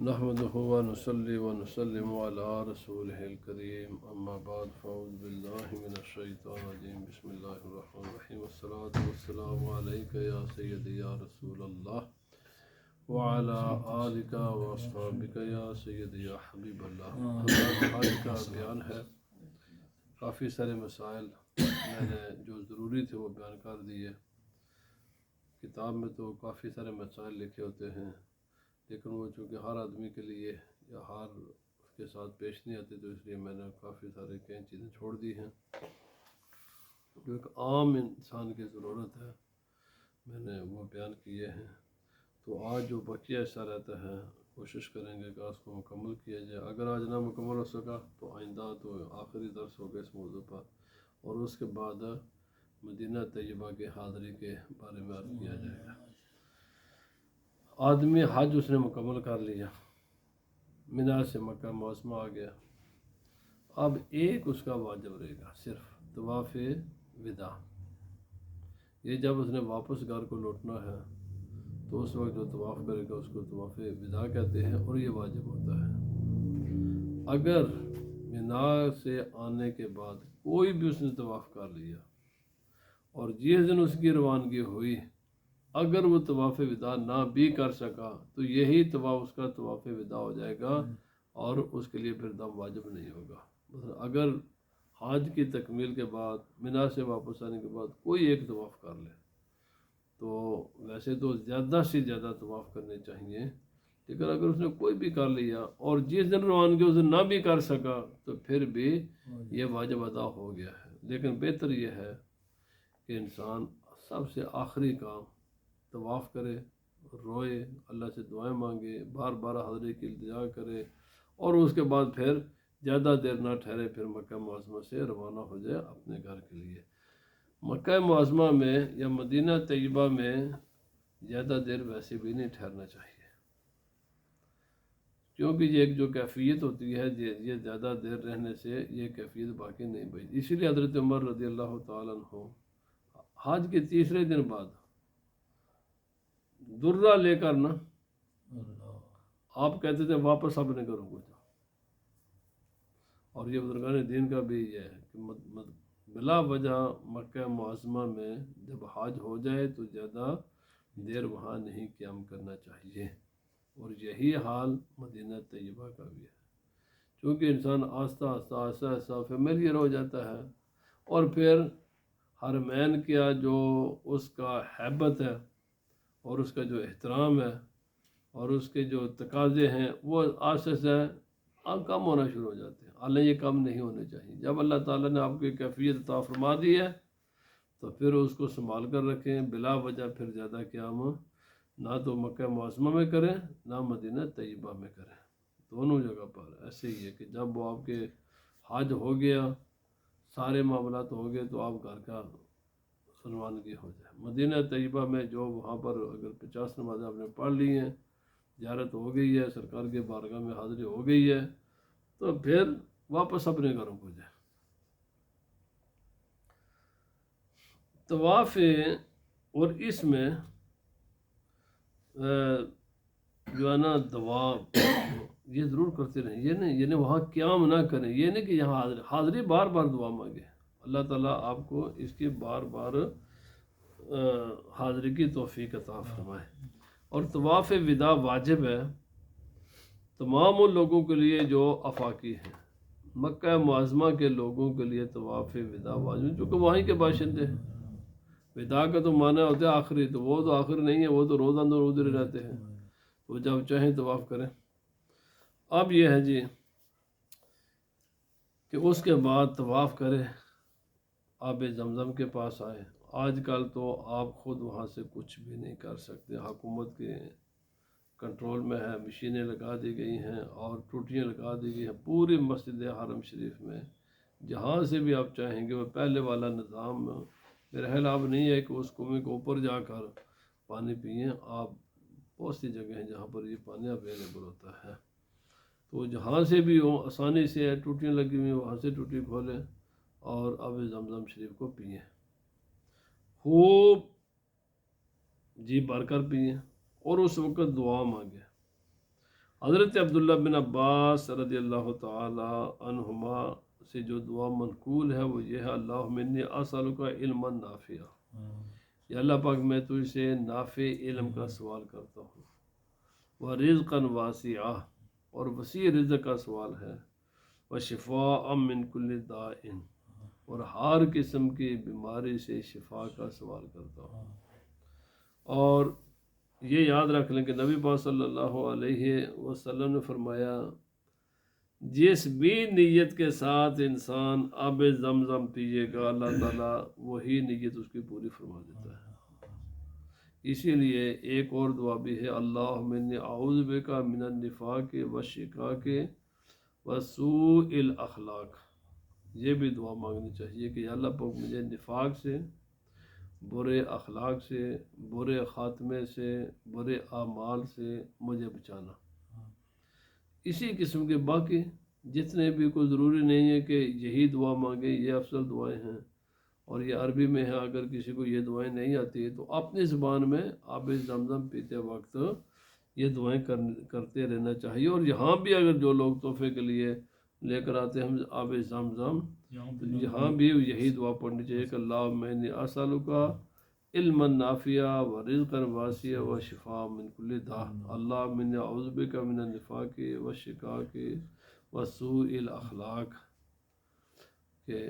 نحمده ونصلي ونسلم على رسوله الكريم اما بعد فاعوذ بالله من الشيطان الرجيم بسم الله الرحمن الرحيم والصلاة والسلام عليك يا سيدي يا رسول الله وعلى آلك واصحابك يا سيدي يا حبيب الله۔ حج کا بیان ہے، کافی سارے مسائل میں نے جو ضروری تھے وہ بیان کر دیے۔ کتاب میں تو کافی سارے مسائل لکھے ہوتے ہیں، لیکن وہ چونکہ ہر آدمی کے لیے یا ہر اس کے ساتھ پیش نہیں آتے، تو اس لیے میں نے کافی سارے کئی چیزیں چھوڑ دی ہیں جو ایک عام انسان کی ضرورت ہے، میں نے وہ بیان کیے ہیں۔ تو آج جو بقیہ حصہ رہتا ہے کوشش کریں گے کہ اس کو مکمل کیا جائے۔ اگر آج نہ مکمل ہو سکا تو آئندہ تو آخری درس ہوگا اس موضوع پر، اور اس کے بعد مدینہ طیبہ کے حاضری کے بارے میں عرض کیا جائے گا۔ آدمی حج اس نے مکمل کر لیا، مینا سے مکہ معظمہ آ گیا، اب ایک اس کا واجب رہے گا، صرف طواف وداع۔ یہ جب اس نے واپس گھر کو لوٹنا ہے تو اس وقت جو طواف کرے گا اس کو طواف وداع کہتے ہیں، اور یہ واجب ہوتا ہے۔ اگر مینا سے آنے کے بعد کوئی بھی اس نے طواف کر لیا اور جس دن اس کی روانگی ہوئی اگر وہ طواف وداع نہ بھی کر سکا تو یہی طواف اس کا طواف وداع ہو جائے گا، اور اس کے لیے پھر دم واجب نہیں ہوگا۔ مثلا اگر حج کی تکمیل کے بعد مینا سے واپس آنے کے بعد کوئی ایک طواف کر لے تو ویسے تو زیادہ سے زیادہ طواف کرنے چاہیے، لیکن اگر اس نے کوئی بھی کر لیا اور جس دن روانگی اس دن نہ بھی کر سکا تو پھر بھی یہ واجب ادا ہو گیا ہے۔ لیکن بہتر یہ ہے کہ انسان سب سے آخری کام طواف کرے، روئے، اللہ سے دعائیں مانگے، بار بار حاضری کی التجا کرے، اور اس کے بعد پھر زیادہ دیر نہ ٹھہرے، پھر مکہ معظمہ سے روانہ ہو جائے اپنے گھر کے لیے۔ مکہ معظمہ میں یا مدینہ طیبہ میں زیادہ دیر ویسے بھی نہیں ٹھہرنا چاہیے، کیونکہ یہ ایک جو کیفیت ہوتی ہے یہ زیادہ دیر رہنے سے یہ کیفیت باقی نہیں بچتی۔ اسی لیے حضرت عمر رضی اللہ تعالیٰ عنہ حج کے تیسرے دن بعد درہ لے کر نا آپ کہتے تھے واپس اپنے گھروں کو جاؤ، اور یہ بزرگان دین کا بھی یہ ہے کہ بلا وجہ مکہ معظمہ میں جب حج ہو جائے تو زیادہ دیر وہاں نہیں قیام کرنا چاہیے، اور یہی حال مدینہ طیبہ کا بھی ہے، چونکہ انسان آہستہ آہستہ آہستہ آہستہ فیملیئر ہو جاتا ہے، اور پھر حرمین کیا جو اس کا ہیبت ہے اور اس کا جو احترام ہے اور اس کے جو تقاضے ہیں وہ آہستہ آہستہ کم ہونا شروع ہو جاتے ہیں، حالانکہ یہ کم نہیں ہونے چاہیے۔ جب اللہ تعالیٰ نے آپ کو کیفیت عطا فرما دی ہے تو پھر اس کو سنبھال کر رکھیں، بلا وجہ پھر زیادہ قیام نہ تو مکہ معظمہ میں کریں نہ مدینہ طیبہ میں کریں، دونوں جگہ پر ایسے ہی ہے کہ جب وہ آپ کے حج ہو گیا، سارے معاملات ہو گئے، تو آپ گھر کا روانگی ہو جائے۔ مدینہ طیبہ میں جو وہاں پر اگر 50 نمازیں آپ نے پڑھ لی ہیں، زیارت ہو گئی ہے، سرکار کے بارگاہ میں حاضری ہو گئی ہے، تو پھر واپس اپنے گھروں کو جائے۔ طواف اور اس میں جو ہے نا دعا یہ ضرور کرتے رہیں، یہ نہیں وہاں قیام نہ کریں، یہ نہیں کہ یہاں حاضری بار بار دعا مانگے۔ اللہ تعالیٰ آپ کو اس کی بار بار حاضری کی توفیق عطا فرمائے۔ اور طواف وداع واجب ہے تمام ان لوگوں کے لیے جو آفاقی ہیں۔ مکہ معظمہ کے لوگوں کے لیے طواف وداع واجب، چونکہ وہیں کے باشندے ہیں۔ وداع کا تو معنی ہوتا ہے آخری، تو وہ تو آخر نہیں ہے، وہ تو روز اندر ادھر رہتے ہیں، تو جب چاہیں طواف کریں۔ اب یہ ہے جی کہ اس کے بعد طواف کرے، آب زمزم کے پاس آئے۔ آج کل تو آپ خود وہاں سے کچھ بھی نہیں کر سکتے، حکومت کے کنٹرول میں ہے، مشینیں لگا دی گئی ہیں اور ٹوٹیاں لگا دی گئی ہیں پوری مسجد حرم شریف میں، جہاں سے بھی آپ چاہیں گے۔ وہ پہلے والا نظام میرا خیال اب نہیں ہے کہ اس کنویں کو اوپر جا کر پانی پئیں، آپ بہت سی جگہ ہیں جہاں پر یہ پانی اویلیبل ہوتا ہے، تو جہاں سے بھی ہو آسانی سے ٹوٹیاں لگی ہوئی ہیں وہاں سے ٹوٹی کھولیں اور آب زمزم شریف کو پئیں، خوب جی بھر کر پئیں، اور اس وقت دعا مانگے۔ حضرت عبداللہ بن عباس رضی اللہ تعالی عنہما سے جو دعا منقول ہے وہ یہ ہے، اللہم انی اسألک علما نافعا، یا اللہ پاک میں تجھ سے نافع علم کا سوال کرتا ہوں، ورزقا واسعا، اور وسیع رزق کا سوال ہے، وشفاء من کل داء، اور ہر قسم کی بیماری سے شفا کا سوال کرتا ہوں۔ اور یہ یاد رکھ لیں کہ نبی پاک صلی اللہ علیہ وسلم نے فرمایا، جس بھی نیت کے ساتھ انسان آب زمزم پیے گا اللہ تعالیٰ وہی نیت اس کی پوری فرما دیتا ہے۔ اسی لیے ایک اور دعا بھی ہے، اللہم انی اعوذ بک من النفاق والشقاق وسوء الاخلاق، یہ بھی دعا مانگنی چاہیے کہ یا اللہ پاک مجھے نفاق سے، برے اخلاق سے، برے خاتمے سے، برے اعمال سے مجھے بچانا۔ اسی قسم کے باقی جتنے بھی، کوئی ضروری نہیں ہے کہ یہی دعا مانگیں، یہ افضل دعائیں ہیں، اور یہ عربی میں ہے۔ اگر کسی کو یہ دعائیں نہیں آتی تو اپنی زبان میں آب زمزم پیتے وقت یہ دعائیں کرتے رہنا چاہیے۔ اور یہاں بھی اگر جو لوگ تحفے کے لیے لے کر آتے ہیں ہم آب زمزم، تو یہاں بھی یہی دعا پڑھنی چاہیے کہ اللہم انی اسألک علما نافعا ورزقا واسعا وشفاء من کل داء، اللہم انی اعوذ بک من النفاق والشقاق وسوء الاخلاق، کہ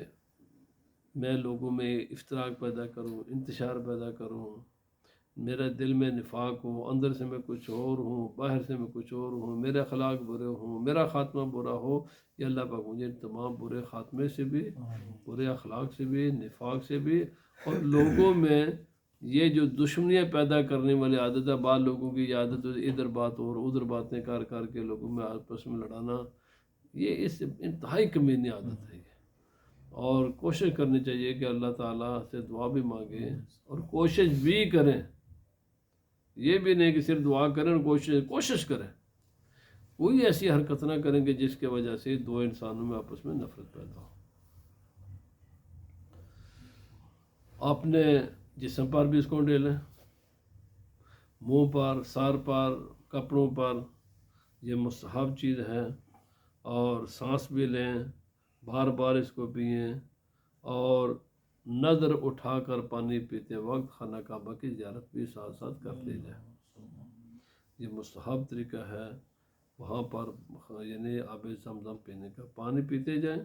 میں لوگوں میں افتراق پیدا کروں، انتشار پیدا کروں، میرے دل میں نفاق ہو، اندر سے میں کچھ اور ہوں، باہر سے میں کچھ اور ہوں، میرے اخلاق برے ہوں، میرا خاتمہ برا ہو، یا اللہ پاک مجھے تمام برے خاتمے سے بھی، برے اخلاق سے بھی، نفاق سے بھی، اور لوگوں میں یہ جو دشمنیاں پیدا کرنے والی عادت ہے، بعض لوگوں کی یہ عادت ہے ادھر بات اور ادھر باتیں کر کے لوگوں میں آپس میں لڑانا، یہ اس انتہائی کمینی عادت ہے۔ اور کوشش کرنی چاہیے کہ اللہ تعالیٰ سے دعا بھی مانگیں اور کوشش بھی کریں، یہ بھی نہیں کہ صرف دعا کریں اور کوشش کریں، کوئی ایسی حرکت نہ کریں کہ جس کی وجہ سے دو انسانوں میں آپس میں نفرت پیدا ہو۔ اپنے جسم پر بھی اس کو ڈالیں، منہ پر، سر پر، کپڑوں پر، یہ مستحب چیز ہے۔ اور سانس بھی لیں، بار بار اس کو پئیں، اور نظر اٹھا کر پانی پیتے وقت خانہ کعبہ کی زیارت بھی ساتھ ساتھ کرتے جائیں۔ یہ مستحب طریقہ ہے، وہاں پر یعنی آب زمزم پینے کا، پانی پیتے جائیں،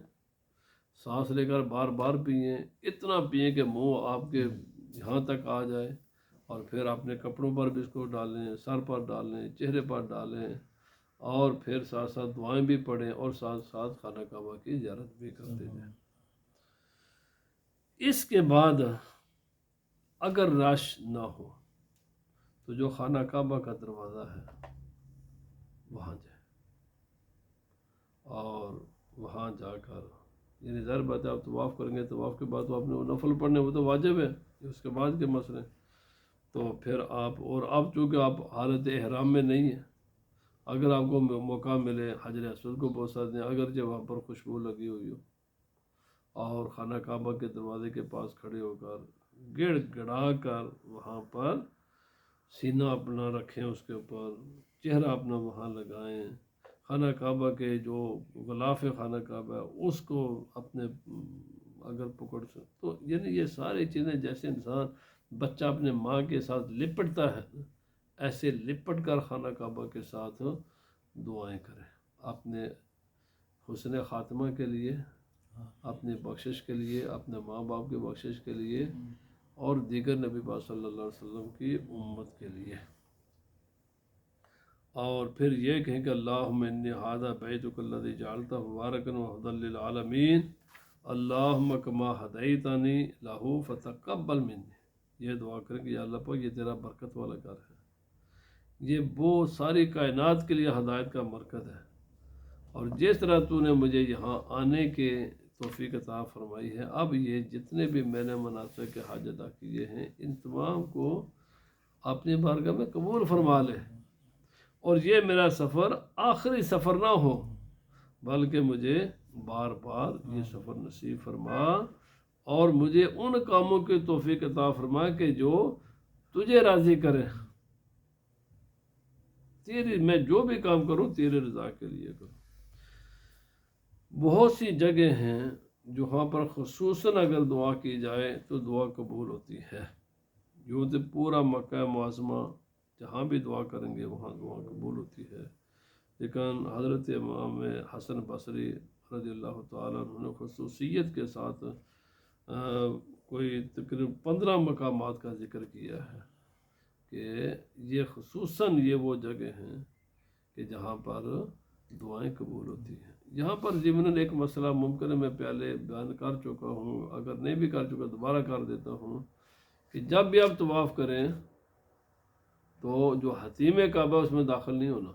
سانس لے کر بار بار پئیں، اتنا پئیں کہ منہ آپ کے یہاں تک آ جائے، اور پھر اپنے کپڑوں پر بھی اس کو ڈالیں، سر پر ڈالیں، چہرے پر ڈالیں، اور پھر ساتھ ساتھ دعائیں بھی پڑھیں، اور ساتھ ساتھ خانہ کعبہ کی زیارت بھی کرتے جائیں۔ اس کے بعد اگر رش نہ ہو تو جو خانہ کعبہ کا دروازہ ہے وہاں جائیں، اور وہاں جا کر یعنی ظاہر بات ہے آپ طواف کریں گے، طواف کے بعد تو آپ نے وہ نفل پڑھنے، وہ تو واجب ہے، اس کے بعد کے مسئلے، تو پھر آپ، اور اب چونکہ آپ حالت احرام میں نہیں ہیں، اگر آپ کو موقع ملے حجر اسود کو بوسہ دیں، اگرچہ وہاں پر خوشبو لگی ہوئی ہو، اور خانہ کعبہ کے دروازے کے پاس کھڑے ہو کر گڑ گڑا کر وہاں پر سینہ اپنا رکھیں، اس کے اوپر چہرہ اپنا وہاں لگائیں، خانہ کعبہ کے جو غلاف خانہ کعبہ ہے اس کو اپنے اگر پکڑ سے، تو یعنی یہ ساری چیزیں جیسے انسان بچہ اپنے ماں کے ساتھ لپٹتا ہے ایسے لپٹ کر خانہ کعبہ کے ساتھ دعائیں کریں، اپنے حسن خاتمہ کے لیے، اپنی بخشش کے لیے، اپنے ماں باپ کی بخشش کے لیے، اور دیگر نبی پاک صلی اللہ علیہ وسلم کی امت کے لیے۔ اور پھر یہ کہیں کہ اللہم انی ھذا بیتک الذی جعلتہ مبارکا وھدی للعالمین، اللہم کما ھدیتنی لہ فتقبل منی، یہ دعا کریں کہ یا اللہ پاک یہ تیرا برکت والا گھر ہے، یہ وہ ساری کائنات کے لیے ہدایت کا مرکز ہے، اور جس طرح تو نے مجھے یہاں آنے کے توفیق عطا فرمائی ہے، اب یہ جتنے بھی میں نے مناسک کے حج ادا کیے ہیں ان تمام کو اپنی بارگاہ میں قبول فرما لے، اور یہ میرا سفر آخری سفر نہ ہو، بلکہ مجھے بار بار یہ سفر نصیب فرما، اور مجھے ان کاموں کی توفیق عطا فرما کہ جو تجھے راضی کرے، میں جو بھی کام کروں تیرے رضا کے لیے کروں۔ بہت سی جگہ ہیں جہاں پر خصوصاً اگر دعا کی جائے تو دعا قبول ہوتی ہے، جو کہ پورا مکہ معظمہ جہاں بھی دعا کریں گے وہاں دعا قبول ہوتی ہے۔ لیکن حضرت امام حسن بصری رضی اللہ تعالیٰ عنہ نے خصوصیت کے ساتھ کوئی تقریباً 15 مقامات کا ذکر کیا ہے کہ یہ خصوصاً یہ وہ جگہ ہیں کہ جہاں پر دعائیں قبول ہوتی ہیں۔ یہاں پر ضمناً ایک مسئلہ ممکن ہے میں پہلے بیان کر چکا ہوں، اگر نہیں بھی کر چکا دوبارہ کر دیتا ہوں کہ جب بھی آپ طواف کریں تو جو حتیم کعبہ اس میں داخل نہیں ہونا۔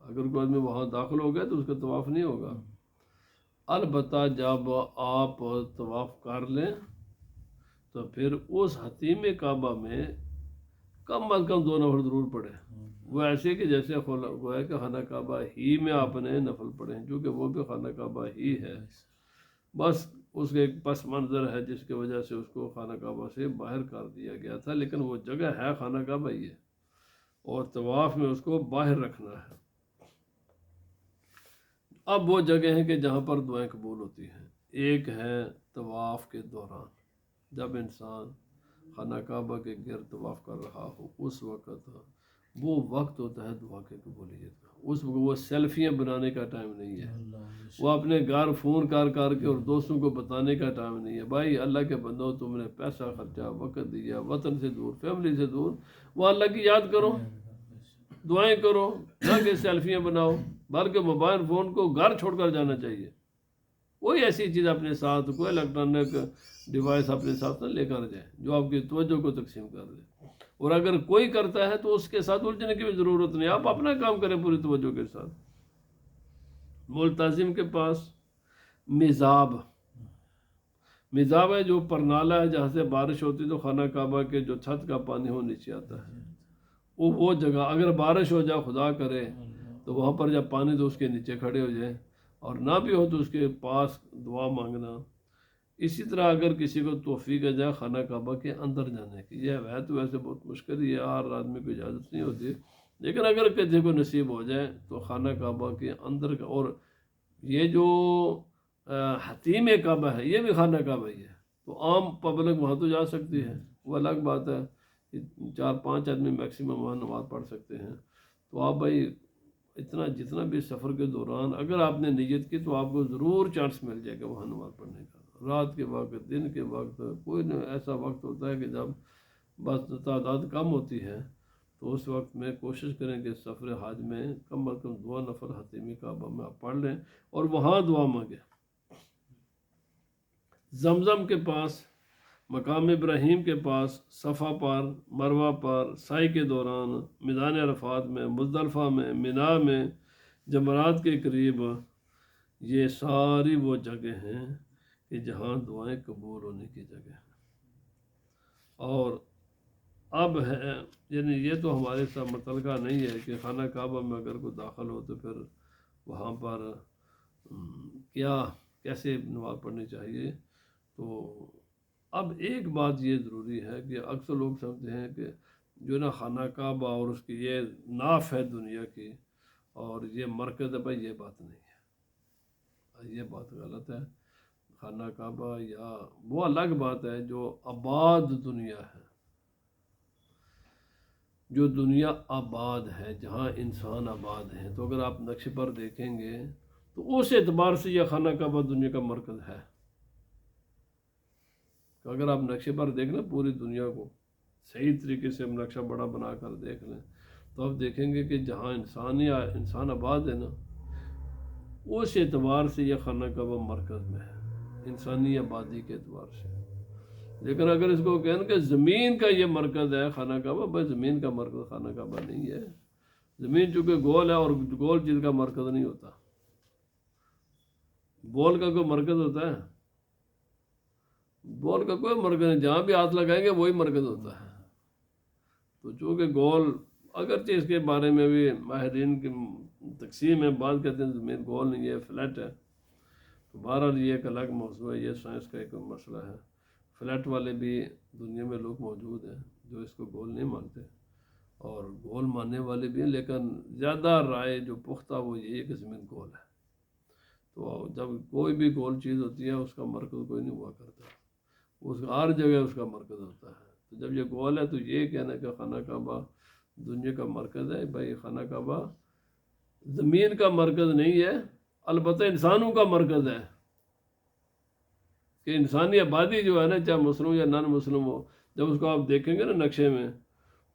اگر کوئی آدمی وہاں داخل ہو گیا تو اس کا طواف نہیں ہوگا۔ البتہ جب آپ طواف کر لیں تو پھر اس حتیم کعبہ میں کم از کم 2 نفل ضرور پڑھیں، وہ ایسے کہ جیسے گویا کہ خانہ کعبہ ہی میں آپ نے نفل پڑھیں، کیونکہ وہ بھی خانہ کعبہ ہی ہے، بس اس کے ایک پس منظر ہے جس کی وجہ سے اس کو خانہ کعبہ سے باہر کر دیا گیا تھا، لیکن وہ جگہ ہے خانہ کعبہ ہی ہے اور طواف میں اس کو باہر رکھنا ہے۔ اب وہ جگہ ہیں کہ جہاں پر دعائیں قبول ہوتی ہیں، ایک ہے طواف کے دوران، جب انسان خانہ کعبہ کے گرد طواف کر رہا ہو اس وقت وہ وقت ہوتا ہے دعا کے قبولیت کا۔ اس وقت وہ سیلفیاں بنانے کا ٹائم نہیں ہے، وہ اپنے گھر فون کر کے اور دوستوں کو بتانے کا ٹائم نہیں ہے۔ بھائی اللہ کے بندو تم نے پیسہ خرچہ وقت دیا، وطن سے دور فیملی سے دور، وہ اللہ کی یاد کرو، دعائیں کرو، نہ کہ سیلفیاں بناؤ، بلکہ موبائل فون کو گھر چھوڑ کر جانا چاہیے۔ کوئی ایسی چیز اپنے ساتھ، کوئی الیکٹرانک ڈیوائس اپنے ساتھ نہ لے کر جائے جو آپ کی توجہ کو تقسیم کر دے، اور اگر کوئی کرتا ہے تو اس کے ساتھ الجھنے کی بھی ضرورت نہیں، آپ اپنا کام کریں پوری توجہ کے ساتھ۔ ملتزم کے پاس میزاب ہے، جو پرنالا ہے جہاں سے بارش ہوتی تو خانہ کعبہ کے جو چھت کا پانی ہو نیچے آتا ہے، وہ جگہ اگر بارش ہو جائے خدا کرے تو وہاں پر جب پانی تو اس کے نیچے کھڑے ہو جائیں، اور نہ بھی ہو تو اس کے پاس دعا مانگنا۔ اسی طرح اگر کسی کو توفیق آ جائے خانہ کعبہ کے اندر جانے کی، یہ ہے تو ویسے بہت مشکل ہی ہے، ہر آدمی کو اجازت نہیں ہوتی، لیکن اگر کسی کو نصیب ہو جائے تو خانہ کعبہ کے اندر کا، اور یہ جو حتیم کعبہ ہے یہ بھی خانہ کعبہ ہی ہے، تو عام پبلک وہاں تو جا سکتی ہے، وہ الگ بات ہے، 4-5 آدمی میکسیمم وہاں نماز پڑھ سکتے ہیں۔ تو آپ بھائی جتنا بھی سفر کے دوران اگر آپ نے نیت کی تو آپ کو ضرور چانس مل جائے گا وہاں نماز پڑھنے کا، رات کے وقت، دن کے وقت، کوئی نہ ایسا وقت ہوتا ہے کہ جب بس تعداد کم ہوتی ہے تو اس وقت میں کوشش کریں کہ سفر حج میں کم از کم 2 نفل حتیمی کعبہ میں آپ پڑھ لیں اور وہاں دعا مانگیں۔ زمزم کے پاس، مقام ابراہیم کے پاس، صفا پر، مروہ پر، سعی کے دوران، میدان عرفات میں، مزدلفہ میں، مینا میں، جمرات کے قریب، یہ ساری وہ جگہ ہیں کہ جہاں دعائیں قبول ہونے کی جگہ ہے۔ اور اب ہے یعنی یہ تو ہمارے ساتھ متعلقہ نہیں ہے کہ خانہ کعبہ میں اگر کوئی داخل ہو تو پھر وہاں پر کیسے نماز پڑھنی چاہیے۔ تو اب ایک بات یہ ضروری ہے کہ اکثر لوگ سمجھتے ہیں کہ جو نا خانہ کعبہ اور اس کی یہ ناف ہے دنیا کی اور یہ مرکز ہے، بھائی یہ بات نہیں ہے، یہ بات غلط ہے۔ خانہ کعبہ یا وہ الگ بات ہے جو آباد دنیا ہے، جو دنیا آباد ہے، جہاں انسان آباد ہیں۔ تو اگر آپ نقشے پر دیکھیں گے تو اس اعتبار سے یہ خانہ کعبہ دنیا کا مرکز ہے۔ تو اگر آپ نقشے پر دیکھ لیں پوری دنیا کو صحیح طریقے سے ہم نقشہ بڑا بنا کر دیکھ لیں تو آپ دیکھیں گے کہ جہاں انسان آباد ہے نا، اس اعتبار سے یہ خانہ کعبہ مرکز میں ہے، انسانی آبادی کے اعتبار سے۔ لیکن اگر اس کو کہیں کہ زمین کا یہ مرکز ہے خانہ کعبہ، بھائی زمین کا مرکز خانہ کعبہ نہیں ہے۔ زمین چونکہ گول ہے اور گول چیز کا مرکز نہیں ہوتا، بول کا کوئی مرکز ہوتا ہے؟ بول کا کوئی مرکز نہیں، جہاں بھی ہاتھ لگائیں گے وہی مرکز ہوتا ہے۔ تو چونکہ گول، اگرچہ اس کے بارے میں بھی ماہرین کی تقسیم ہے، بعض کہتے ہیں زمین گول نہیں ہے، فلیٹ ہے، تو بہرحال یہ ایک الگ موضوع ہے، یہ سائنس کا ایک مسئلہ ہے۔ فلیٹ والے بھی دنیا میں لوگ موجود ہیں جو اس کو گول نہیں مانتے، اور گول ماننے والے بھی ہیں، لیکن زیادہ رائے جو پختہ وہ یہ ہے کہ زمین گول ہے۔ تو جب کوئی بھی گول چیز ہوتی ہے اس کا مرکز کوئی نہیں ہوا کرتا، اس کا ہر جگہ اس کا مرکز ہوتا ہے۔ تو جب یہ گول ہے تو یہ کہنا کہ خانہ کعبہ دنیا کا مرکز ہے، بھائی خانہ کعبہ زمین کا مرکز نہیں ہے، البتہ انسانوں کا مرکز ہے، کہ انسانی آبادی جو ہے نا، چاہے مسلم یا نان مسلم ہو، جب اس کو آپ دیکھیں گے نا نقشے میں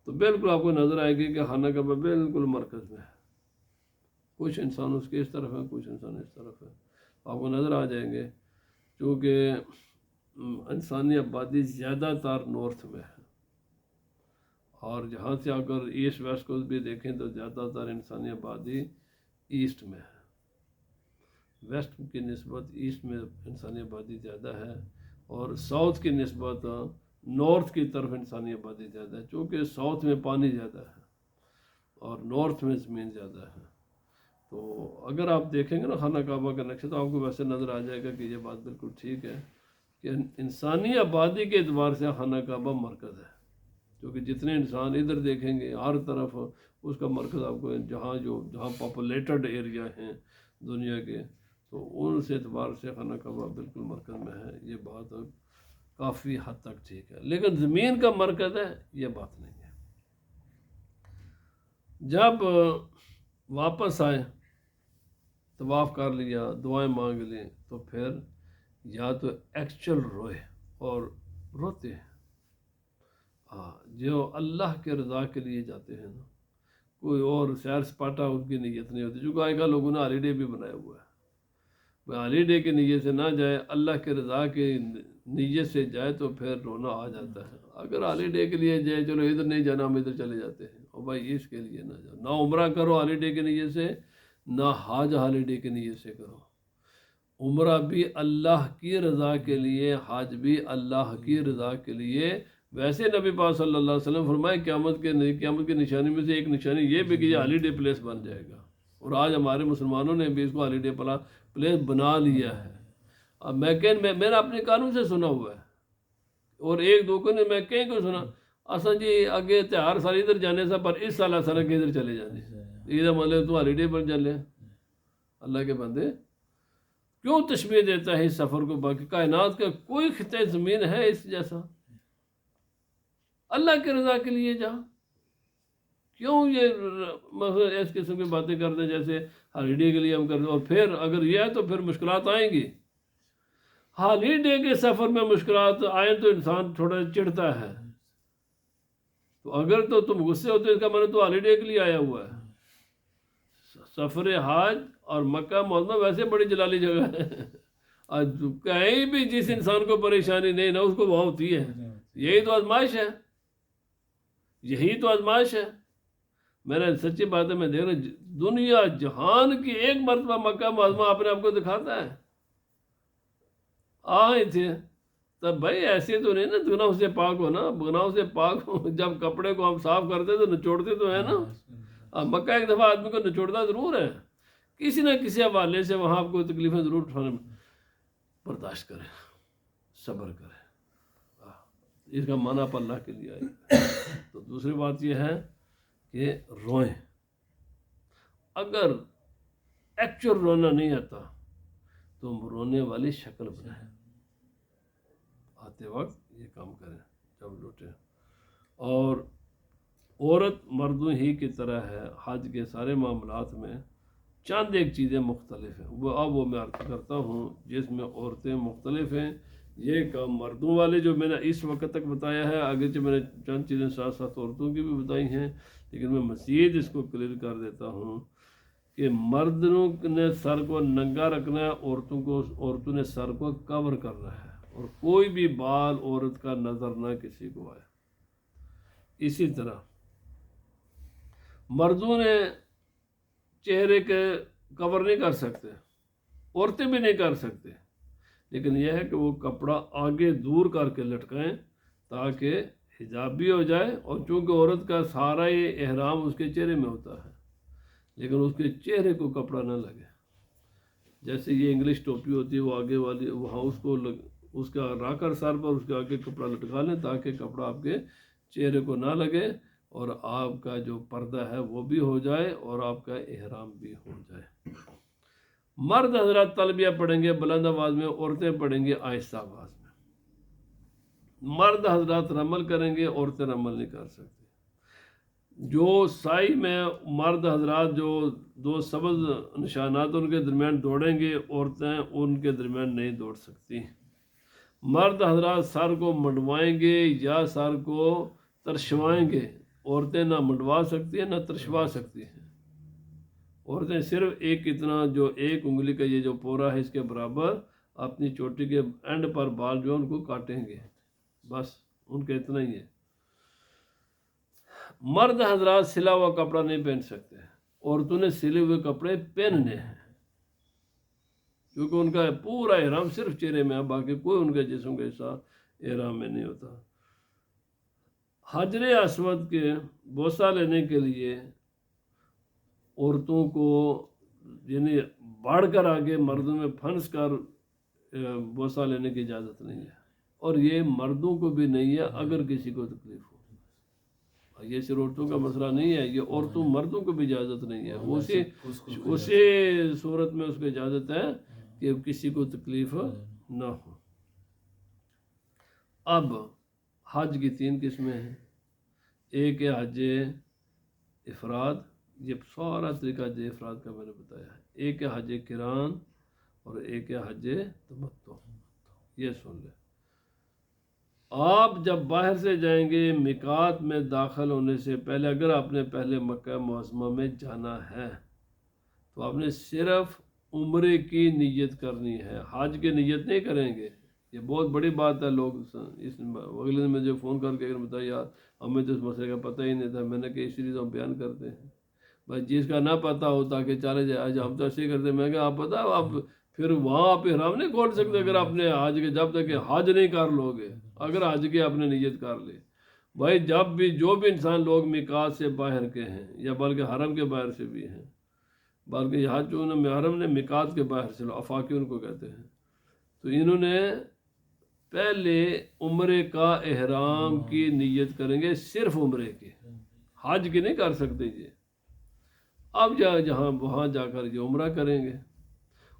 تو بالکل آپ کو نظر آئے گی کہ خانہ کعبہ بالکل مرکز میں ہے۔ کچھ انسان اس کے اس طرف ہیں، کچھ انسان اس طرف ہیں، آپ کو نظر آ جائیں گے، کیونکہ انسانی آبادی زیادہ تر نارتھ میں ہے، اور جہاں سے اگر ایسٹ ویسٹ کو بھی دیکھیں تو زیادہ تر انسانی آبادی ایسٹ میں ہے، ویسٹ کی نسبت ایسٹ میں انسانی آبادی زیادہ ہے، اور ساؤتھ کی نسبت نارتھ کی طرف انسانی آبادی زیادہ ہے، چونکہ ساؤتھ میں پانی زیادہ ہے اور نارتھ میں زمین زیادہ ہے۔ تو اگر آپ دیکھیں گے نا خانہ کعبہ کا نقشہ تو آپ کو ویسے نظر آ جائے گا کہ یہ بات بالکل ٹھیک ہے کہ انسانی آبادی کے اعتبار سے خانہ کعبہ مرکز ہے، کیونکہ جتنے انسان ادھر دیکھیں گے ہر طرف اس کا مرکز آپ کو جہاں پاپولیٹڈ ایریا ہیں دنیا کے، تو ان سے اعتبار سے خانہ کعبہ بالکل مرکز میں ہے۔ یہ بات کافی حد تک ٹھیک ہے، لیکن زمین کا مرکز ہے یہ بات نہیں ہے۔ جب واپس آئے، طواف کر لیا، دعائیں مانگ لیں، تو پھر یا تو ایکچوئل روئے اور روتے ہیں، جو اللہ کے رضا کے لیے جاتے ہیں نا، کوئی اور سیر سپاٹا ان کی نیت نہیں ہوتی، جو آج کل لوگوں نے ہالیڈے بھی بنایا ہوا ہے، ہالیڈے کی نیت سے نہ جائے، اللہ کے رضا کے نیت سے جائے تو پھر رونا آ جاتا ہے۔ اگر ہالیڈے کے لیے جائے، چلو ادھر نہیں جانا ہم ادھر چلے جاتے ہیں، اور بھائی اس کے لیے نہ جاؤ، نہ عمرہ کرو ہالیڈے کی نیت سے، نہ حج ہالیڈے کی نیت سے کرو۔ عمرہ بھی اللہ کی رضا کے لیے، حج بھی اللہ کی رضا کے لیے۔ ویسے نبی پاک صلی اللہ علیہ وسلم فرمائے قیامت کی نشانی میں سے ایک نشانی یہ بھی کہ یہ ہالیڈے پلیس بن جائے گا، اور آج ہمارے مسلمانوں نے بھی اس کو ہالیڈے پلیس بنا لیا ہے۔ اب میں نے اپنے کانوں سے سنا ہوا ہے، اور ایک دو کو نے میں کہیں کو سنا اصل جی اگے تہار سال ادھر جانے سے پر اس سال اصل کے ادھر چلے جانے، ادھر مطلب تو ہالیڈے پر چلے۔ اللہ کے بندے کیوں تشبیہ دیتا ہے اس سفر کو؟ باقی کائنات کا کوئی خطہ زمین ہے اس جیسا؟ اللہ کے رضا کے لیے جا، کیوں یہ اس قسم کی باتیں کرتے ہیں جیسے ہالیڈے کے لیے ہم کرتے ہیں؟ اور پھر اگر یہ ہے تو پھر مشکلات آئیں گی۔ ہالیڈے کے سفر میں مشکلات آئیں تو انسان تھوڑا چڑھتا ہے، تو اگر تو تم غصے ہوتے اس کا مطلب تو ہالیڈے کے لیے آیا ہوا ہے۔ سفر حج اور مکہ معظمہ ویسے بڑی جلالی جگہ ہے، کہیں بھی جس انسان کو پریشانی نہیں نا اس کو وہاں ہوتی ہے۔ یہی تو آزمائش ہے، یہی تو آزمائش ہے۔ میں نے سچی بات ہے، میں دیکھ رہا ہوں دنیا جہان کی ایک مرتبہ مکہ معظمہ اپنے آپ کو دکھاتا ہے، آئے تھے تب بھائی ایسے تو نہیں نا گناہوں سے پاک ہو نا، گناہوں سے پاک ہو، جب کپڑے کو ہم صاف کرتے تو نچوڑتے تو ہیں نا۔ مکہ ایک دفعہ آدمی کو نچوڑتا ضرور ہے، کسی نہ کسی حوالے سے وہاں آپ کو تکلیفیں ضرور اٹھانے، برداشت کریں، صبر کریں، اس کا معنی آپ اللہ کے لیے آئے۔ تو دوسری بات یہ ہے کہ روئیں، اگر ایکچوئل رونا نہیں آتا تو رونے والی شکل بنائیں، آتے وقت یہ کام کریں جب لوٹیں۔ اور عورت مردوں ہی کی طرح ہے، حج کے سارے معاملات میں چند ایک چیزیں مختلف ہیں، وہ میں عرض کرتا ہوں جس میں عورتیں مختلف ہیں۔ یہ کام مردوں والے جو میں نے اس وقت تک بتایا ہے، اگرچہ میں نے چند چیزیں ساتھ ساتھ عورتوں کی بھی بتائی ہیں، لیکن میں مزید اس کو کلیئر کر دیتا ہوں کہ مردوں نے سر کو ننگا رکھنا ہے، عورتوں نے سر کو کور کرنا ہے، اور کوئی بھی بال عورت کا نظر نہ کسی کو آئے۔ اسی طرح مردوں نے چہرے کے کور نہیں کر سکتے، عورتیں بھی نہیں کر سکتے، لیکن یہ ہے کہ وہ کپڑا آگے دور کر کے لٹکائیں تاکہ حجاب بھی ہو جائے، اور چونکہ عورت کا سارا یہ احرام اس کے چہرے میں ہوتا ہے، لیکن اس کے چہرے کو کپڑا نہ لگے۔ جیسے یہ انگلش ٹوپی ہوتی ہے، وہ آگے والی وہاں اس کا راکر سر پر اس کے آگے کپڑا لٹکا لیں تاکہ کپڑا آپ کے چہرے کو نہ لگے، اور آپ کا جو پردہ ہے وہ بھی ہو جائے اور آپ کا احرام بھی ہو جائے۔ مرد حضرات تلبیہ پڑھیں گے بلند آواز میں، عورتیں پڑھیں گے آہستہ آواز میں۔ مرد حضرات رمل کریں گے، عورتیں رمل نہیں کر سکتی۔ جو سائی میں مرد حضرات جو دو سبز نشانات ان کے درمیان دوڑیں گے، عورتیں ان کے درمیان نہیں دوڑ سکتی۔ مرد حضرات سر کو منڈوائیں گے یا سر کو ترشوائیں گے، عورتیں نہ منڈوا سکتی ہیں نہ ترشوا سکتی ہیں۔ عورتیں صرف ایک اتنا جو ایک انگلی کا یہ جو پورا ہے اس کے برابر اپنی چوٹی کے اینڈ پر بال جو ان کو کاٹیں گے، بس ان کا اتنا ہی ہے۔ مرد حضرات سلا ہوا کپڑا نہیں پہن سکتے، عورتوں نے سلے ہوئے کپڑے پہننے ہیں، کیونکہ ان کا پورا احرام صرف چہرے میں ہے، باقی کوئی ان کے جسم کا حصہ احرام میں نہیں ہوتا۔ حجر اسود کے بوسہ لینے کے لیے عورتوں کو یعنی بڑھ کر آگے مردوں میں پھنس کر بوسہ لینے کی اجازت نہیں ہے، اور یہ مردوں کو بھی نہیں ہے اگر کسی کو تکلیف ہو۔ یہ صرف عورتوں کا مسئلہ نہیں ہے، یہ عورتوں مردوں کو بھی اجازت نہیں ہے، اسی صورت میں اس کو اجازت ہے کہ کسی کو تکلیف نہ ہو۔ اب حج کی 3 قسمیں ہیں، ایک ہے حج افراد، یہ سارا طریقہ حج افراد کا میں نے بتایا ہے، ایک ہے حج قران اور ایک ہے حج تمتع۔ یہ سن لیں، آپ جب باہر سے جائیں گے میقات میں داخل ہونے سے پہلے، اگر آپ نے پہلے مکہ معظمہ میں جانا ہے تو آپ نے صرف عمرے کی نیت کرنی ہے، حج کی نیت نہیں کریں گے۔ یہ بہت بڑی بات ہے، لوگ اس اگلے دن مجھے فون کر کے اگر بتایا یار ہمیں تو اس مسئلے کا پتہ ہی نہیں تھا، میں نے کہا اسی لیے تو ہم بیان کرتے ہیں بھائی، جس کا نہ پتہ ہوتا کہ چلے جائے آج ہم تو ایسے ہی کرتے ہیں۔ میں کہا آپ پتہ آپ پھر وہاں آپ احرام نہیں کھول سکتے اگر آپ نے حج کے، جب تک کہ حج نہیں کر لو گے، اگر حج کی آپ نے نیت کر لی بھائی، جب بھی جو بھی انسان لوگ میقات سے باہر کے ہیں یا بلکہ حرم کے باہر سے بھی ہیں، بلکہ یہاں جو حرم نے میقات کے باہر سے، افاقی ان کو کہتے ہیں، تو انہوں نے پہلے عمرے کا احرام کی نیت کریں گے، صرف عمرے کی، حج کی نہیں کر سکتے یہ۔ اب جہاں وہاں جا کر یہ عمرہ کریں گے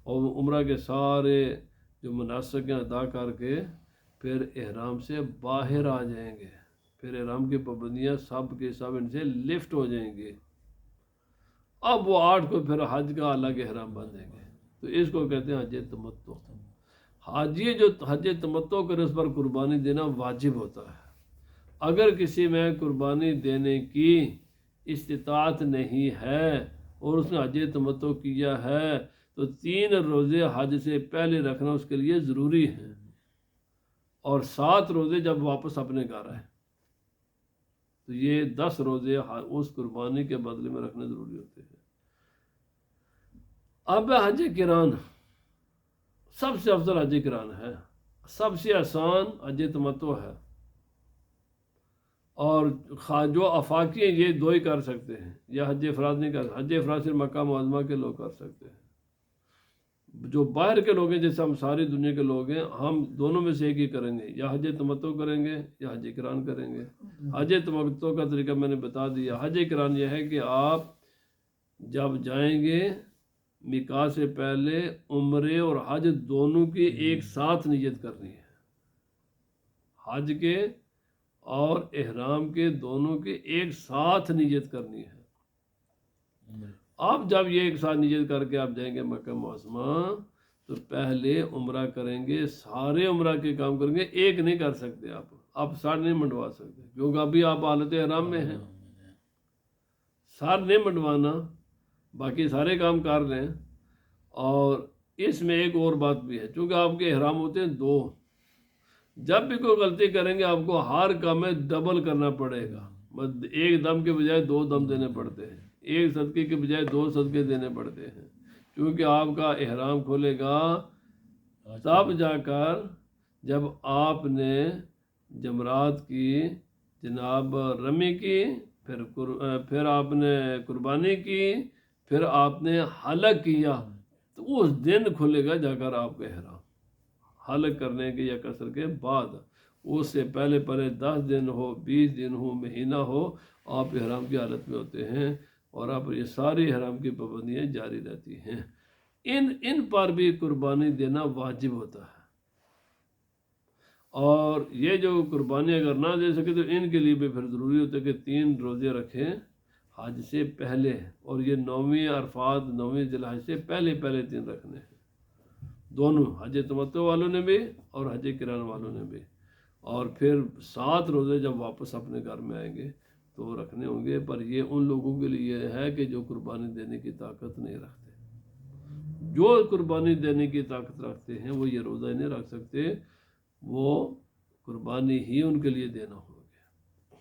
اور عمرہ کے سارے جو مناسک ہیں ادا کر کے پھر احرام سے باہر آ جائیں گے، پھر احرام کی پابندیاں سب کے سب ان سے لفٹ ہو جائیں گے۔ اب وہ 8 کو پھر حج کا الگ احرام باندھیں گے، تو اس کو کہتے ہیں حج تمتع۔ حاجی جو حج تمتع کرے اس پر قربانی دینا واجب ہوتا ہے۔ اگر کسی میں قربانی دینے کی استطاعت نہیں ہے اور اس نے حج تمتع کیا ہے تو 3 روزے حج سے پہلے رکھنا اس کے لیے ضروری ہے، اور 7 روزے جب واپس اپنے گھر آئے تو یہ 10 روزے اس قربانی کے بدلے میں رکھنے ضروری ہوتے ہیں۔ اب حج قران، سب سے افضل حج قران ہے، سب سے آسان حج تمتع ہے، اور جو افاقی ہیں یہ 2 ہی کر سکتے ہیں، یا حج افراد نہیں کر سکتے۔ حج افراد صرف مکہ معظمہ کے لوگ کر سکتے ہیں، جو باہر کے لوگ ہیں جیسے ہم ساری دنیا کے لوگ ہیں، ہم دونوں میں سے ایک ہی کریں گے، یا حج تمتع کریں گے یا حج قران کریں گے۔ حج تمتع کا طریقہ میں نے بتا دیا۔ حج قران یہ ہے کہ آپ جب جائیں گے میقات سے پہلے عمرے اور حج دونوں کی ایک ساتھ نیت کرنی ہے، حج کے اور احرام کے دونوں کی ایک ساتھ نیت کرنی ہے۔ آپ جب یہ ایک ساتھ نیت کر کے آپ جائیں گے مکہ معظمہ تو پہلے عمرہ کریں گے، سارے عمرہ کے کام کریں گے، ایک نہیں کر سکتے آپ سر نہیں منڈوا سکتے کیونکہ ابھی آپ حالت احرام میں ہیں، سر نہیں منڈوانا، باقی سارے کام کر لیں۔ اور اس میں ایک اور بات بھی ہے، چونکہ آپ کے احرام ہوتے ہیں 2، جب بھی کوئی غلطی کریں گے آپ کو ہر کام میں ڈبل کرنا پڑے گا، ایک دم کے بجائے 2 دم دینے پڑتے ہیں، ایک صدقے کے بجائے 2 صدقے دینے پڑتے ہیں، کیونکہ آپ کا احرام کھولے گا تب جا کر جب آپ نے جمرات کی، جناب رمی کی، پھر آپ نے قربانی کی، پھر آپ نے حلق کیا، تو اس دن کھلے گا جا کر آپ کا احرام، حلق کرنے کے یا قصر کے بعد، اس سے پہلے 10 دن ہو، 20 دن ہو، مہینہ ہو، آپ احرام کی حالت میں ہوتے ہیں اور آپ یہ ساری احرام کی پابندیاں جاری رہتی ہیں۔ ان پر بھی قربانی دینا واجب ہوتا ہے، اور یہ جو قربانی اگر نہ دے سکے تو ان کے لیے بھی پھر ضروری ہوتا ہے کہ 3 روزے رکھیں حج سے پہلے، اور یہ 9ویں عرفات 9ویں ذی الحج سے پہلے 3 رکھنے ہیں، دونوں حج تمتع والوں نے بھی اور حج قران والوں نے بھی، اور پھر 7 روزے جب واپس اپنے گھر میں آئیں گے تو رکھنے ہوں گے۔ پر یہ ان لوگوں کے لیے ہے کہ جو قربانی دینے کی طاقت نہیں رکھتے۔ جو قربانی دینے کی طاقت رکھتے ہیں وہ یہ روزہ نہیں رکھ سکتے، وہ قربانی ہی ان کے لیے دینا ہوگا۔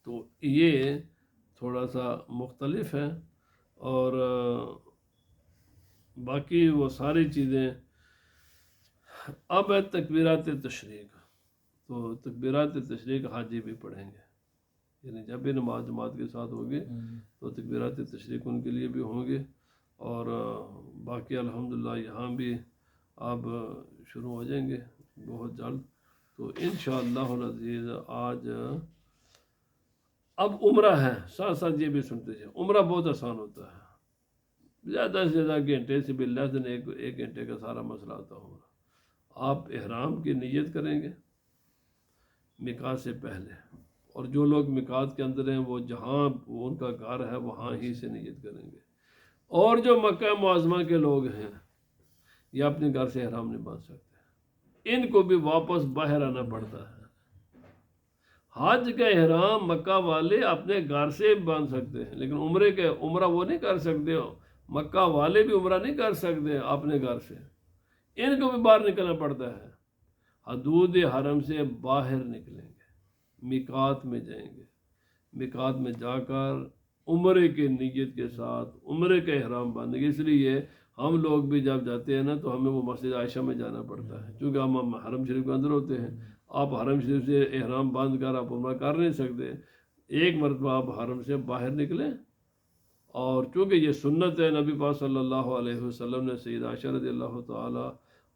تو یہ تھوڑا سا مختلف ہے، اور باقی وہ ساری چیزیں۔ اب ہے تکبیرات تشریق، تو تکبیرات تشریق حاجی بھی پڑھیں گے، یعنی جب بھی نماز جماعت کے ساتھ ہوگی تو تکبیرات تشریق ان کے لیے بھی ہوں گے، اور باقی الحمدللہ یہاں بھی اب شروع ہو جائیں گے بہت جلد۔ تو انشاءاللہ العزیز آج اب عمرہ ہے، ساتھ ساتھ یہ بھی سنتے جائیں، عمرہ بہت آسان ہوتا ہے، زیادہ سے زیادہ گھنٹے سے بھی لیس دین ایک گھنٹے کا سارا مسئلہ ہوتا ہوگا۔ آپ احرام کی نیت کریں گے میقات سے پہلے، اور جو لوگ میقات کے اندر ہیں وہ جہاں ان کا گھر ہے وہاں ہی سے نیت کریں گے، اور جو مکہ معظمہ کے لوگ ہیں یہ اپنے گھر سے احرام نہیں باندھ سکتے، ان کو بھی واپس باہر آنا پڑتا ہے۔ حج کا احرام مکہ والے اپنے گھر سے باندھ سکتے ہیں، لیکن عمرہ وہ نہیں کر سکتے، مکہ والے بھی عمرہ نہیں کر سکتے اپنے گھر سے، ان کو بھی باہر نکلنا پڑتا ہے، حدود حرم سے باہر نکلیں گے، میقات میں جائیں گے، میقات میں جا کر عمرے کے نیت کے ساتھ عمرے کا احرام باندھیں گے۔ اس لیے ہم لوگ بھی جب جاتے ہیں نا تو ہمیں وہ مسجد عائشہ میں جانا پڑتا ہے، کیونکہ ہم حرم شریف کے اندر ہوتے ہیں۔ آپ حرم شریف سے احرام باندھ کر آپ عمرہ کر نہیں سکتے، ایک مرتبہ آپ حرم سے باہر نکلیں، اور چونکہ یہ سنت ہے، نبی پاک صلی اللہ علیہ وسلم نے سید عائشہ رضی اللہ تعالی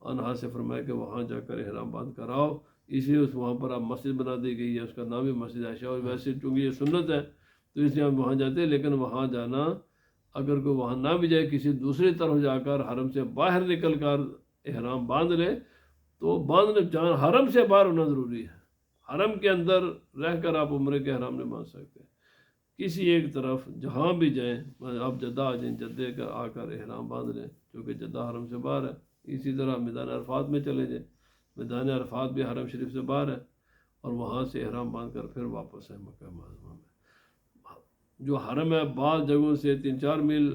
عنہا سے فرمایا کہ وہاں جا کر احرام باندھ کر آؤ، اسی لیے وہاں پر اب مسجد بنا دی گئی ہے، اس کا نام بھی مسجد عائشہ، اور ویسے چونکہ یہ سنت ہے تو اس لیے ہم وہاں جاتے ہیں۔ لیکن وہاں جانا، اگر کوئی وہاں نہ بھی جائے، کسی دوسری طرف جا کر حرم سے باہر نکل کر احرام باندھ لے تو حرم سے باہر ہونا ضروری ہے، حرم کے اندر رہ کر آپ عمرے کے احرام نہیں باندھ سکتے۔ کسی ایک طرف جہاں بھی جائیں، آپ جدہ آ جائیں، جدے کا آ کر احرام باندھ لیں، کیونکہ جدہ حرم سے باہر ہے۔ اسی طرح میدان عرفات میں چلے جائیں، میدان عرفات بھی حرم شریف سے باہر ہے، اور وہاں سے احرام باندھ کر پھر واپس ہے مکہ معظمہ میں۔ جو حرم ہے بعض جگہوں سے 3-4 میل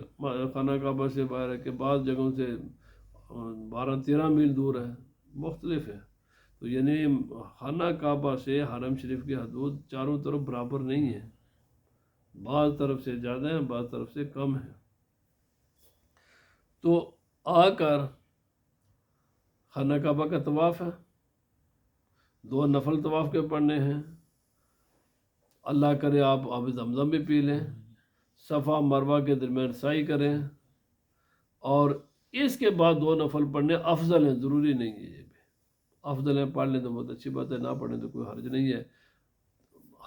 خانہ کعبہ سے باہر ہے، کہ بعض جگہوں سے 12-13 میل دور ہے، مختلف ہے۔ تو یعنی خانہ کعبہ سے حرم شریف کی حدود چاروں طرف برابر نہیں ہے، بعض طرف سے زیادہ ہیں، بعض طرف سے کم ہے۔ تو آ کر خانہ کعبہ کا طواف ہے، 2 نفل طواف کے پڑھنے ہیں، اللہ کرے آپ آب زمزم بھی پی لیں، صفا مروہ کے درمیان سعی کریں، اور اس کے بعد 2 نفل پڑھنے افضل ہیں، ضروری نہیں ہے، یہ بھی افضل ہیں، پڑھ لیں تو بہت اچھی بات ہے، نہ پڑھیں تو کوئی حرج نہیں ہے،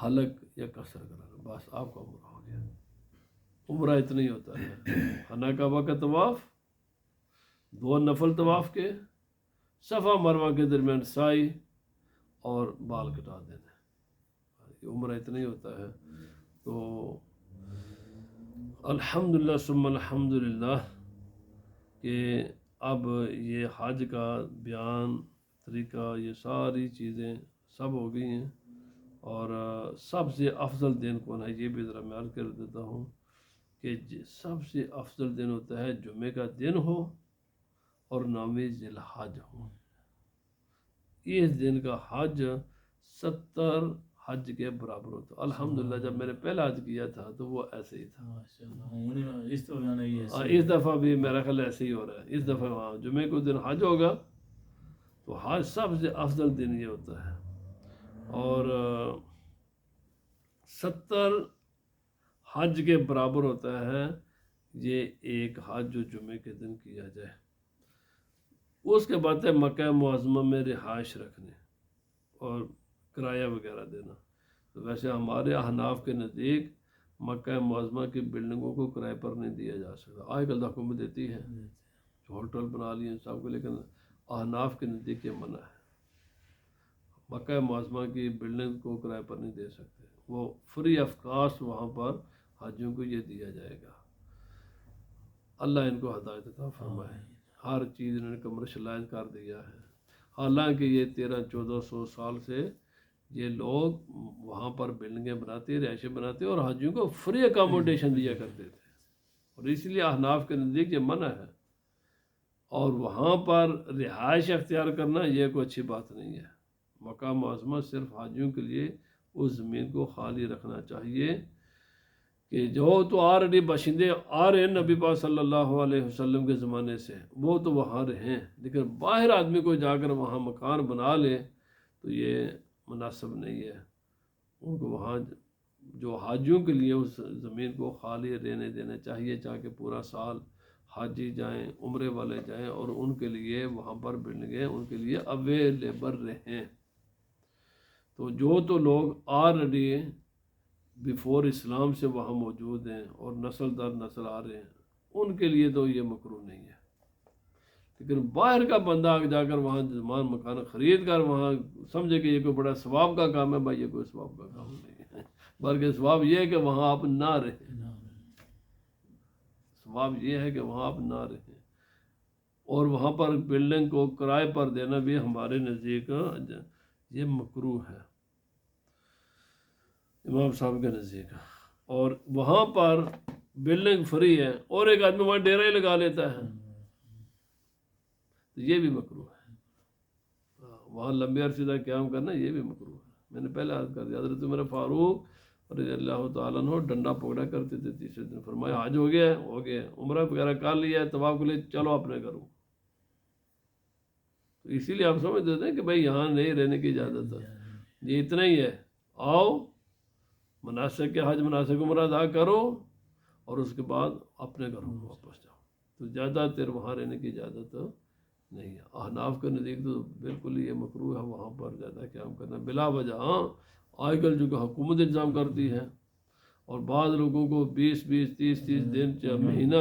حلق یا قصر کرانا، بس آپ کا عمرہ ہو گیا۔ عمرہ اتنا ہی ہوتا ہے، خانہ کعبہ کا طواف، 2 نفل طواف کے، صفا مروہ کے درمیان سعی، اور بال کٹا دینا، عمرہ اتنا ہی ہوتا ہے۔ تو الحمدللہ ثم الحمدللہ کہ اب یہ حج کا بیان طریقہ، یہ ساری چیزیں سب ہو گئی ہیں، اور سب سے افضل دن کون ہے یہ بھی ذرا میں عرض کر دیتا ہوں کہ سب سے افضل دن ہوتا ہے جمعے کا دن ہو اور 9ویں ذی الحج ہو۔ اس دن کا حج 70 حج کے برابر ہوتا۔ الحمدللہ جب میں نے پہلا حج کیا تھا تو وہ ایسے ہی تھا، اس دفعہ بھی میرا خیال ایسے ہی ہو رہا ہے، اس دفعہ جمعے کو دن حج ہوگا تو حج سب سے افضل دن یہ ہوتا ہے، اور 70 حج کے برابر ہوتا ہے یہ ایک حج جو جمعے کے دن کیا جائے۔ اس کے بعد ہے مکہ معظمہ میں رہائش رکھنے، اور کرایہ وغیرہ دینا. تو ویسے ہمارے احناف کے نزدیک مکہ معظمہ کی بلڈنگوں کو کرائے پر نہیں دیا جا سکتا. آج کل حکومت دیتی ہے، ہوٹل بنا لیے سب کو، لیکن احناف کے نزدیک یہ منع ہے. مکہ معظمہ کی بلڈنگ کو کرائے پر نہیں دے سکتے، وہ فری آف کاسٹ وہاں پر حاجیوں کو یہ دیا جائے گا. اللہ ان کو ہدایت عطا فرمائے. ہر چیز انہوں نے کمرشلائز کر دیا ہے. حالانکہ یہ 1300-1400 سال سے یہ لوگ وہاں پر بلڈنگیں بناتے، رہائشیں بناتے اور حاجیوں کو فری اکاموڈیشن دیا کرتے تھے، اور اس لیے احناف کے نزدیک یہ منع ہے. اور وہاں پر رہائش اختیار کرنا یہ کوئی اچھی بات نہیں ہے. مکہ معظمہ صرف حاجیوں کے لیے اس زمین کو خالی رکھنا چاہیے کہ جو تو آلریڈی باشندے آ رہے ہیں نبی پاک صلی اللہ علیہ وسلم کے زمانے سے، وہ تو وہاں رہیں، لیکن باہر آدمی کو جا کر وہاں مکان بنا لے تو یہ مناسب نہیں ہے. ان کو وہاں جو حاجیوں کے لیے اس زمین کو خالی رہنے دینا چاہیے، چاہے پورا سال حاجی جائیں، عمرے والے جائیں، اور ان کے لیے وہاں پر بلڈنگیں ان کے لیے اویلیبل رہیں. تو جو تو لوگ آلریڈی بیفور اسلام سے وہاں موجود ہیں اور نسل در نسل آ رہے ہیں، ان کے لیے تو یہ مکروہ نہیں ہے. لیکن باہر کا بندہ جا کر وہاں زمان مکان خرید کر وہاں سمجھے کہ یہ کوئی بڑا ثواب کا کام ہے، بھائی یہ کوئی ثواب کا کام نہیں ہے، بلکہ ثواب یہ ہے کہ وہاں آپ نہ رہیں. ثواب یہ ہے کہ وہاں آپ نہ رہیں. اور وہاں پر بلڈنگ کو کرائے پر دینا بھی ہمارے نزدیک یہ مکروہ ہے، امام صاحب کے نزدیک. اور وہاں پر بلڈنگ فری ہے اور ایک آدمی وہاں ڈیرا ہی لگا لیتا ہے تو یہ بھی مکروہ ہے. وہاں لمبے عرصے تک قیام کرنا یہ بھی مکروہ ہے. میں نے پہلے عرض کر دیا، حضرت عمر فاروق رضی اللہ تعالیٰ عنہ ڈنڈا پکڑا کرتے تھے. تیسرے دن فرمایا حج ہو گیا ہے، عمرہ وغیرہ کر لیا ہے، طواف کے لیے چلو اپنے گھروں. تو اسی لیے آپ سمجھ دیتے ہیں کہ بھائی یہاں نہیں رہنے کی اجازت ہے، یہ اتنا ہی ہے. آؤ مناسک کے حج مناسک عمرہ ادا کرو اور اس کے بعد اپنے گھروں کو واپس جاؤ. تو زیادہ دیر وہاں رہنے کی اجازت نہیں ہے. احناف کے نزدیک تو بالکل یہ مکروہ ہے وہاں پر زیادہ قیام کرنا بلا وجہ. ہاں آج کل جو کہ حکومت انتظام کرتی ہے اور بعض لوگوں کو 20-20 30-30 دن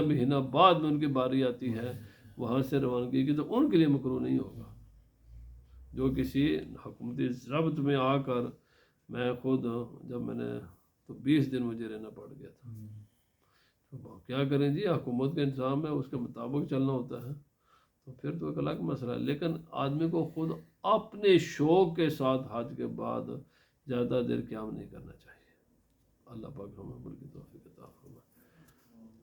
مہینہ بعد میں ان کی باری آتی ہے وہاں سے روانگی کی، تو ان کے لیے مکروہ نہیں ہوگا. جو کسی حکومتی ضبط میں آ کر، میں خود جب میں نے تو 20 دن مجھے رہنا پڑ گیا تھا. تو کیا کریں جی، حکومت کا انتظام ہے، اس کے مطابق چلنا ہوتا ہے. تو پھر تو ایک الگ مسئلہ ہے. لیکن آدمی کو خود اپنے شوق کے ساتھ حج کے بعد زیادہ دیر قیام نہیں کرنا چاہیے. اللہ پاک ہمیں عمل کی توفیق